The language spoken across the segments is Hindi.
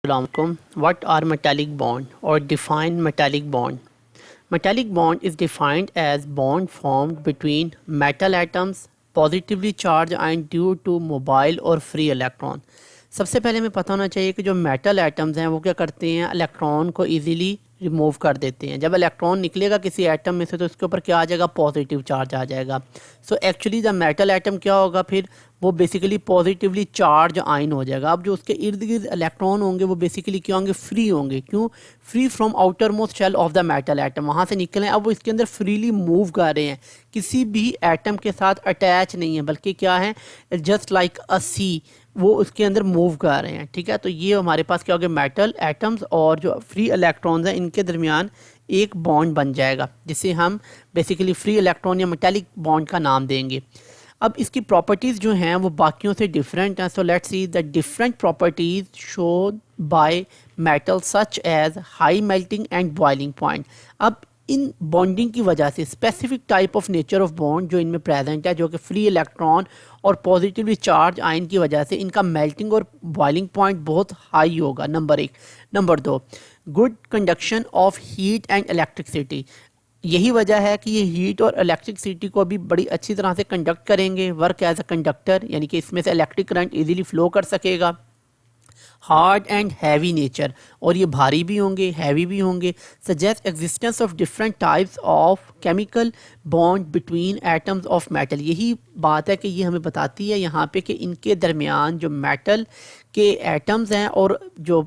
Assalamualaikum. What are metallic bond or define metallic bond? Metallic bond is defined as bond formed between metal atoms positively charged and due to mobile or free electron. सबसे पहले हमें पता होना चाहिए कि जो मेटल एटम्स हैं वो क्या करते हैं, इलेक्ट्रॉन को इजीली रिमूव कर देते हैं। जब इलेक्ट्रॉन निकलेगा किसी एटम में से तो इसके ऊपर क्या आ जाएगा, पॉजिटिव चार्ज आ जाएगा। So actually the metal atom क्या होगा, फिर वो बेसिकली पॉजिटिवली चार्ज आयन हो जाएगा। अब जो उसके इर्द गिर्द इलेक्ट्रॉन होंगे वो बेसिकली क्या होंगे, फ्री होंगे। क्यों free? From outermost shell of the metal atom, वहाँ से निकले। अब वो इसके अंदर फ्रीली मूव कर रहे हैं, किसी भी एटम के साथ अटैच नहीं है, बल्कि क्या है, जस्ट लाइक अ सी, वो उसके अंदर मूव कर रहे हैं। ठीक है, तो ये हमारे पास क्या हो गया, मेटल एटम्स और जो फ्री इलेक्ट्रॉन्स हैं इनके दरमियान एक बॉन्ड बन जाएगा, जिसे हम बेसिकली फ्री इलेक्ट्रॉन या मेटालिक बॉन्ड का नाम देंगे। अब इसकी प्रॉपर्टीज़ जो हैं वो बाकियों से डिफरेंट हैं। So let's see the different properties shown by metal such as high melting and boiling point. अब इन बॉन्डिंग की वजह से specific type of nature of bond जो इनमें प्रेजेंट है, जो कि फ्री इलेक्ट्रॉन और पॉजिटिवली चार्ज आयन की वजह से इनका मेल्टिंग और बॉइलिंग पॉइंट बहुत हाई होगा, नंबर एक। नंबर दो, good conduction of heat and electricity. यही वजह है कि ये हीट और इलेक्ट्रिसिटी को भी बड़ी अच्छी तरह से कंडक्ट करेंगे, वर्क एज अ कंडक्टर, यानी कि इसमें से इलेक्ट्रिक करंट इजीली फ्लो कर सकेगा। हार्ड एंड हैवी नेचर, और ये भारी भी होंगे, हैवी भी होंगे। Suggest existence of different types of chemical bond between atoms of metal. यही बात है कि ये हमें बताती है यहाँ पे कि इनके दरमियान जो मेटल के एटम्स हैं और जो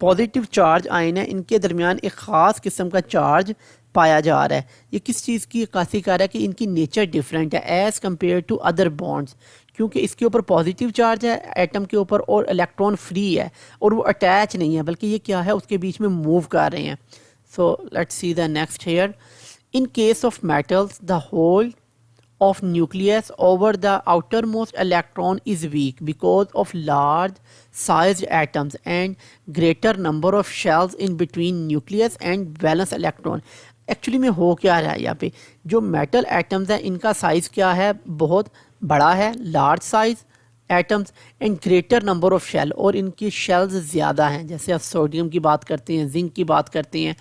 पॉजिटिव चार्ज आयन है, इनके दरमियान एक ख़ास किस्म का चार्ज पाया जा रहा है। ये किस चीज़ की अक्कासी कर रहा है कि इनकी नेचर डिफरेंट है as compare to other bonds, क्योंकि इसके ऊपर पॉजिटिव चार्ज है एटम के ऊपर और इलेक्ट्रॉन फ्री है और वो अटैच नहीं है, बल्कि ये क्या है, उसके बीच में मूव कर रहे हैं। So let's see the next here. In case of metals the whole of nucleus over the outermost electron is weak because of large sized atoms and greater number of shells in between nucleus and valence electron। Actually में हो क्या रहा है यहाँ पे, जो मेटल एटम्स हैं इनका साइज़ क्या है, बहुत बड़ा है, large size atoms and greater number of shell, और इनकी शेल्स ज़्यादा हैं। जैसे आप सोडियम की बात करते हैं, जिंक की बात करते हैं,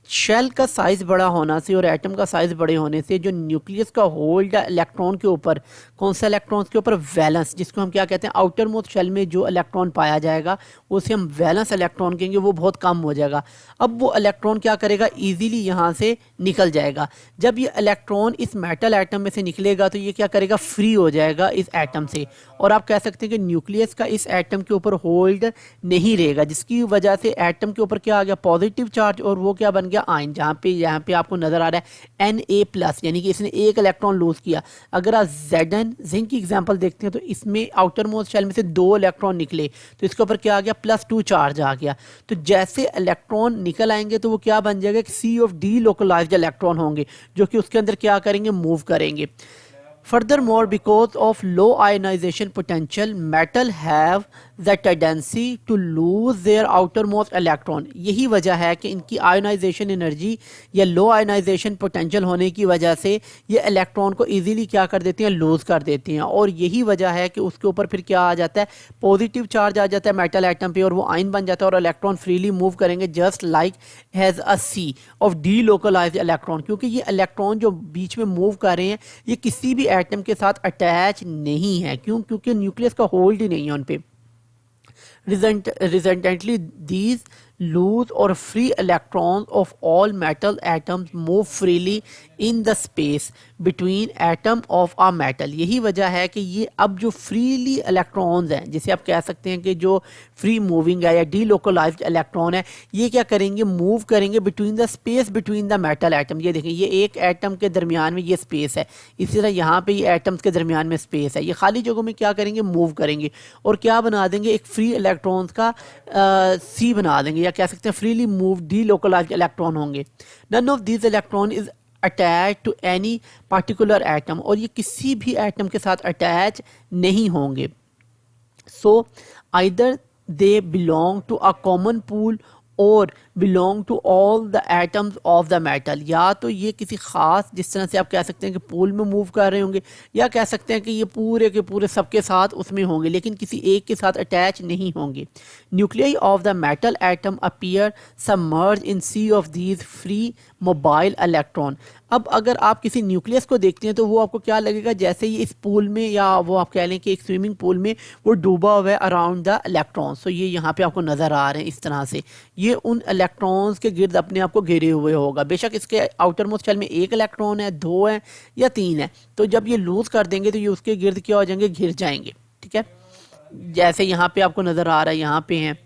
शेल का साइज़ बड़ा होना से और एटम का साइज़ बड़े होने से जो न्यूक्लियस का होल्ड है इलेक्ट्रॉन के ऊपर, कौन सा इलेक्ट्रॉन के ऊपर, वैलेंस, जिसको हम क्या कहते हैं, आउटर मोस्ट शेल में जो इलेक्ट्रॉन पाया जाएगा उसे हम वैलेंस इलेक्ट्रॉन कहेंगे, वो बहुत कम हो जाएगा। अब वो इलेक्ट्रॉन क्या करेगा, ईजीली यहाँ से निकल जाएगा। जब ये इलेक्ट्रॉन इस मेटल एटम में से निकलेगा तो ये क्या करेगा, फ्री हो जाएगा इस एटम से, और आप कह सकते हैं कि न्यूक्लियस का इस एटम के ऊपर होल्ड नहीं रहेगा, जिसकी वजह से एटम के ऊपर क्या आ गया, पॉजिटिव चार्ज, और वो क्या बन गया, आयन। यहाँ पे आपको नजर आ रहा है Na+, यानी कि इसने एक इलेक्ट्रॉन लूज किया। अगर आप Zn जिंक की एग्जांपल देखते हैं तो इसमें आउटर मोस्ट शेल में से 2 इलेक्ट्रॉन निकले तो इसके ऊपर क्या आ गया, +2 चार्ज आ गया। तो जैसे इलेक्ट्रॉन निकल आएंगे तो वो क्या बन जाएगा, सी ऑफ डी लोकलाइज्ड इलेक्ट्रॉन होंगे, जो कि उसके अंदर क्या करेंगे, मूव करेंगे। Furthermore, because of low ionization potential, metal have the tendency to lose their outermost electron। यही वजह है कि इनकी आयोनाइजेशन एनर्जी या लो आयोनाइजेशन पोटेंशियल होने की वजह से ये इलेक्ट्रॉन को इजीली क्या कर देते हैं, लूज कर देते हैं, और यही वजह है कि उसके ऊपर फिर क्या आ जाता है, पॉजिटिव चार्ज आ जाता है मेटल एटम पे, और वो आयन बन जाता है और इलेक्ट्रॉन फ्रीली मूव करेंगे, just like has a sea of D localised electron. क्योंकि ये इलेक्ट्रॉन जो बीच में मूव कर रहे हैं ये किसी भी एटम के साथ अटैच नहीं है। क्यों? क्योंकि न्यूक्लियस का होल्ड ही नहीं है उन पे। Resultantly, these loose or free electrons of all metal atoms move freely in the space between atom of a metal। यही वजह है कि ये अब जो फ्रीली इलेक्ट्रॉन्स हैं, जिसे आप कह सकते हैं कि जो फ्री मूविंग है या डीलोकलाइज्ड इलेक्ट्रॉन है, ये क्या करेंगे, मूव करेंगे between the space between the metal atom. ये देखें, ये एक एटम के दरमियान में ये स्पेस है, इसी तरह यहाँ पे ये एटम्स के दरमियान में स्पेस है। ये खाली जगहों में क्या करेंगे, मूव करेंगे और क्या बना देंगे, एक फ्री इलेक्ट्रॉन्स का सी बना देंगे, या कह सकते हैं फ्रीली मूव डीलोकलाइज्ड इलेक्ट्रॉन होंगे। None of these electron is attach to any particular atom, और ये किसी भी एटम के साथ अटैच नहीं होंगे। So either they belong to a common pool और belong to all the atoms of the metal, या तो ये किसी ख़ास, जिस तरह से आप कह सकते हैं कि पूल में मूव कर रहे होंगे, या कह सकते हैं कि ये पूरे के पूरे सबके साथ उसमें होंगे लेकिन किसी एक के साथ अटैच नहीं होंगे। Nuclei of the metal atom appear submerge in sea of these free mobile electron. अब अगर आप किसी न्यूक्लियस को देखते हैं तो वो आपको क्या लगेगा, जैसे ही इस पूल में, या वो आप कह लें कि एक स्विमिंग पूल में वो डूबा हुआ है अराउंड द इलेक्ट्रॉन्स। तो ये यहाँ पे आपको नज़र आ रहे हैं इस तरह से, ये उन इलेक्ट्रॉन्स के गिर्द अपने आप को घेरे हुए होगा। बेशक इसके आउटर मोस्ट शेल में एक इलेक्ट्रॉन है, दो है या तीन है, तो जब ये लूज़ कर देंगे तो ये उसके गिर्द क्या हो जाएंगे, घिर जाएंगे। ठीक है, जैसे यहाँ पे आपको नज़र आ रहा है, यहाँ पे हैं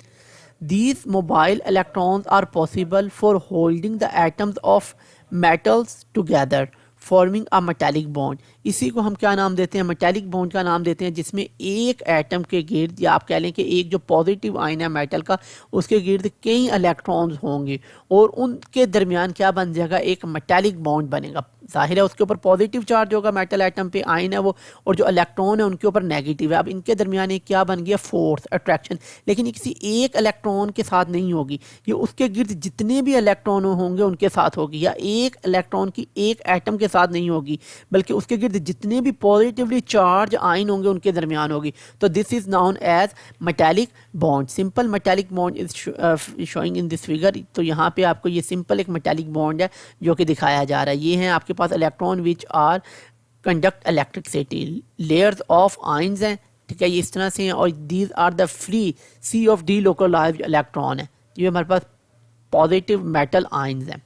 these mobile electrons are possible for holding the atoms of metals together forming a metallic bond। इसी को हम क्या नाम देते हैं, मेटालिक बॉन्ड का नाम देते हैं, जिसमें एक एटम के गिर्द, या आप कह लें कि एक जो पॉजिटिव आयन है मेटल का, उसके गिर्द कई इलेक्ट्रॉन्स होंगे और उनके दरमियान क्या बन जाएगा, एक मेटालिक बॉन्ड बनेगा। जाहिर है उसके ऊपर पॉजिटिव चार्ज होगा, मेटल एटम पे आयन है वो, और जो इलेक्ट्रॉन है उनके ऊपर नेगेटिव है। अब इनके दरमियान एक क्या बन गया, फोर्स, अट्रैक्शन। लेकिन ये किसी एक इलेक्ट्रॉन के साथ नहीं होगी, ये उसके गिर्द जितने भी इलेक्ट्रॉन होंगे उनके साथ होगी, या एक इलेक्ट्रॉन की एक एटम के साथ नहीं होगी, बल्कि उसके गिर्द जितने भी पॉजिटिवली चार्ज आयन होंगे उनके दरमियान होगी। तो this is known as metallic bond. Simple metallic bond is showing in this figure. तो यहाँ पे आपको ये सिंपल एक मेटालिक बॉन्ड है जो कि दिखाया जा रहा है। ये है आपके पास electron which are conduct electricity, layers of ions हैं। ठीक है, ये इस तरह से हैं, और these are the free sea of D localised electron है। ये हमारे पास पॉजिटिव मेटल आयंस हैं।